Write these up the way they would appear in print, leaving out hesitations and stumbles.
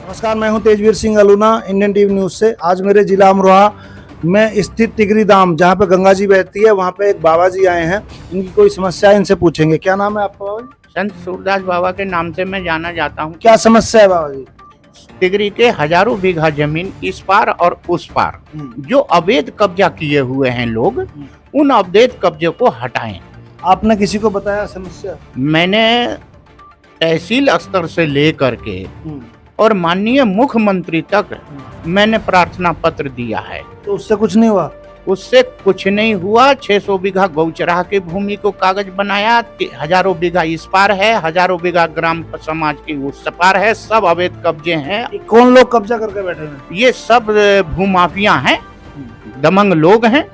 नमस्कार, मैं हूं Tejveer Singh Aluna, Indian TV news से। आज मेरे जिला अमरोहा में स्थित तिगरी धाम, जहां पे गंगा जी बहती है, वहां पे एक बाबा जी आए हैं। इनकी कोई समस्या है, इनसे पूछेंगे। क्या नाम है आपका बाबा जी? संत सूरदास बाबा के नाम से मैं जाना जाता हूँ। क्या समस्या है बाबा जी? तिगरी के हजारों बीघा जमीन इस पार और उस पार जो अवैध कब्जा किए हुए हैं लोग, उन अवैध कब्जे को हटाएं। आपने किसी को बताया समस्या? मैंने तहसील स्तर से लेकर के और माननीय मुख्यमंत्री तक मैंने प्रार्थना पत्र दिया है, तो उससे कुछ नहीं हुआ? उससे कुछ नहीं हुआ। 600 बीघा गौचराह की भूमि को कागज बनाया, हजारों बीघा इस पार है, हजारों बीघा ग्राम समाज की उस पार है, सब अवैध कब्जे हैं। कौन लोग कब्जा करके बैठे हैं? ये सब भूमाफिया हैं, दमंग लोग हैं।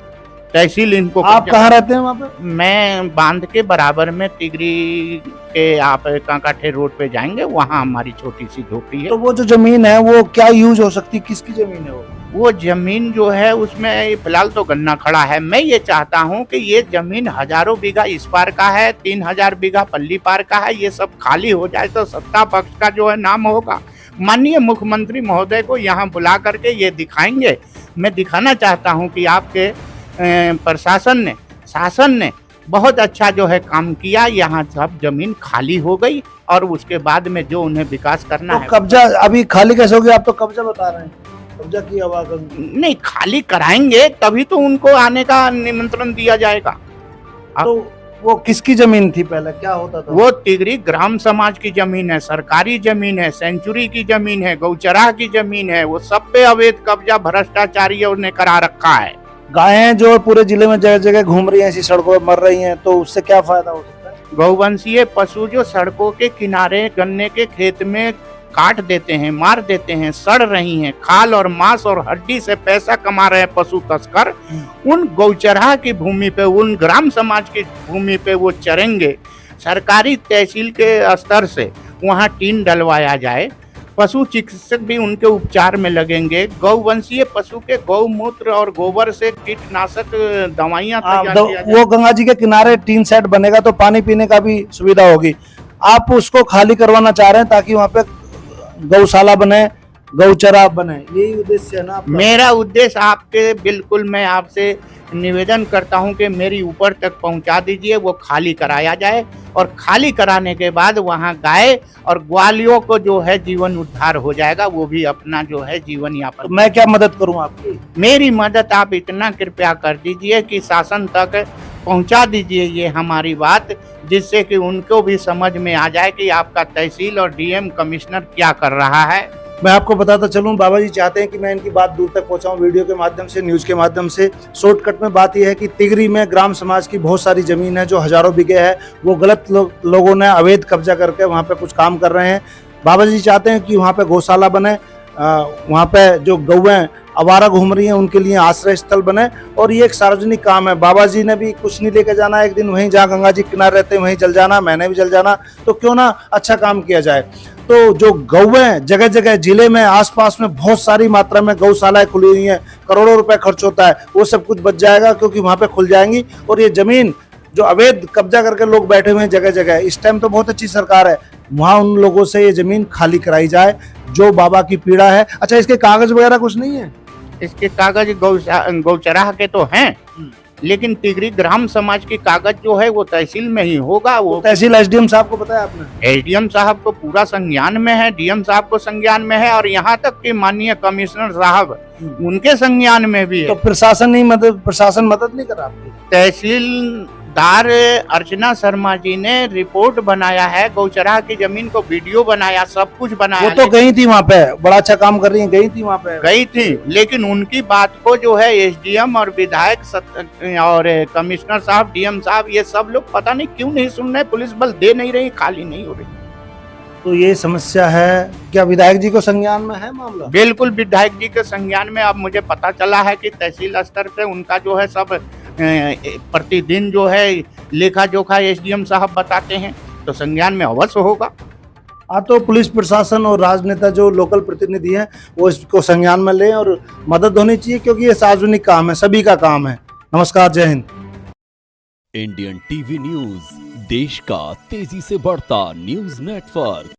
तहसील इनको। आप कहाँ रहते हैं वहाँ पे? मैं बांध के बराबर में तिगरी के, आप कांकाठे रोड पे जाएंगे, वहाँ हमारी छोटी सी झोपड़ी है। तो वो जो जमीन है वो क्या यूज हो सकती है? किसकी जमीन है वो जमीन जो है उसमें फिलहाल तो गन्ना खड़ा है। मैं ये चाहता हूँ कि ये जमीन हजारों बीघा इस पार का है, 3000 बीघा पल्ली पार का है, ये सब खाली हो जाए तो सत्ता पक्ष का जो है नाम होगा। माननीय मुख्यमंत्री महोदय को यहाँ बुला करके ये दिखाएंगे। मैं दिखाना चाहता हूँ कि आपके प्रशासन ने, शासन ने बहुत अच्छा जो है काम किया। यहाँ सब जमीन खाली हो गई और उसके बाद में जो उन्हें विकास करना तो है। कब्जा अभी खाली कैसे हो गया? आप तो कब्जा बता रहे हैं, कब्जा किया हुआ। नहीं, खाली कराएंगे तभी तो उनको आने का निमंत्रण दिया जाएगा। तो वो किसकी जमीन थी पहले, क्या होता था? वो तिगरी ग्राम समाज की जमीन है, सरकारी जमीन है, सेंचुरी की जमीन है, गौचराह की जमीन है। वो सब पे अवैध कब्जा भ्रष्टाचारियों ने करा रखा है। गायें जो पूरे जिले में जगह जगह घूम रही हैं, ऐसी सड़कों पर मर रही हैं, तो उससे क्या फायदा हो सकता है? गौवंशीय पशु जो सड़कों के किनारे गन्ने के खेत में काट देते हैं, मार देते हैं, सड़ रही हैं, खाल और मांस और हड्डी से पैसा कमा रहे हैं पशु तस्कर। उन गौचराह की भूमि पे, उन ग्राम समाज की भूमि पे वो चरेंगे। सरकारी तहसील के स्तर से वहाँ टीन डलवाया जाए, पशु चिकित्सक भी उनके उपचार में लगेंगे। गौवंशीय पशु के गौमूत्र और गोबर से कीटनाशक दवाइयाँ वो गंगा जी के किनारे टीन सेट बनेगा तो पानी पीने का भी सुविधा होगी। आप उसको खाली करवाना चाह रहे हैं ताकि वहाँ पे गौशाला बने, गौचरा बने, यही उद्देश्य है ना आपका? मेरा उद्देश्य आपके, बिल्कुल मैं आपसे निवेदन करता हूं कि मेरी ऊपर तक पहुंचा दीजिए, वो खाली कराया जाए और खाली कराने के बाद वहां गाय और ग्वालियों को जो है जीवन उद्धार हो जाएगा, वो भी अपना जो है जीवन यापन। तो मैं क्या मदद करूं आपकी? मेरी मदद आप इतना कृपया कर दीजिए कि शासन तक पहुंचा दीजिए ये हमारी बात, जिससे कि उनको भी समझ में आ जाए कि आपका तहसील और डीएम कमिश्नर क्या कर रहा है। मैं आपको बताता चलूं, बाबा जी चाहते हैं कि मैं इनकी बात दूर तक पहुंचाऊं, वीडियो के माध्यम से, न्यूज के माध्यम से। शॉर्टकट में बात यह है कि तिगरी में ग्राम समाज की बहुत सारी जमीन है जो हजारों बीघे है, वो गलत लोगों ने अवैध कब्जा करके वहां पे कुछ काम कर रहे हैं। बाबा जी चाहते हैं कि वहां पे गौशाला बने, वहां पे जो गौएं आवारा घूम रही हैं उनके लिए आश्रय स्थल बने, और ये एक सार्वजनिक काम है। बाबा जी ने भी कुछ नहीं लेके जाना, एक दिन वहीं जहाँ गंगा जी किनारे रहते हैं वहीं जल जाना, मैंने भी जल जाना, तो क्यों ना अच्छा काम किया जाए। तो जो गौएं जगह जगह जिले में आसपास में बहुत सारी मात्रा में गौशालाएं खुली हुई हैं, करोड़ों रुपए खर्च होता है, वो सब कुछ बच जाएगा क्योंकि वहां पे खुल जाएंगी। और ये जमीन जो अवैध कब्जा करके लोग बैठे हुए हैं जगह जगह, इस टाइम तो बहुत अच्छी सरकार है, वहां उन लोगों से ये जमीन खाली कराई जाए जो बाबा की पीड़ा है। अच्छा, इसके कागज वगैरह कुछ नहीं है? इसके कागज गौचराह के तो हैं, लेकिन तिगरी ग्राम समाज की कागज जो है वो तहसील में ही होगा। वो तहसील एसडीएम साहब को बताया आपने? एसडीएम साहब को पूरा संज्ञान में है, डीएम साहब को संज्ञान में है, और यहाँ तक कि माननीय कमिश्नर साहब उनके संज्ञान में भी है। तो प्रशासन मदद नहीं कर रहा आपकी? तहसीलदार अर्चना शर्मा जी ने रिपोर्ट बनाया है, गौचराह की जमीन को वीडियो बनाया, सब कुछ बनाया। वो तो गई थी वहाँ पे, बड़ा अच्छा काम कर रही है, गई थी वहाँ पे। गई थी, लेकिन उनकी बात को जो है एसडीएम और विधायक और कमिश्नर साहब, डीएम साहब, ये सब लोग पता नहीं क्यों नहीं सुन रहे, पुलिस बल दे नहीं रही, खाली नहीं हो रही। तो ये समस्या है। क्या विधायक जी को संज्ञान में है मामला? बिल्कुल विधायक जी के संज्ञान में। अब मुझे पता चला है कि तहसील स्तर पे उनका जो है सब प्रतिदिन जो है लेखा जोखा एसडीएम साहब बताते हैं, तो संज्ञान में अवश्य होगा। हाँ, तो पुलिस प्रशासन और राजनेता जो लोकल प्रतिनिधि हैं वो इसको संज्ञान में लें और मदद होनी चाहिए, क्योंकि ये सार्वजनिक काम है, सभी का काम है। नमस्कार, जय हिंद। इंडियन टीवी न्यूज, देश का तेजी से बढ़ता न्यूज नेटवर्क।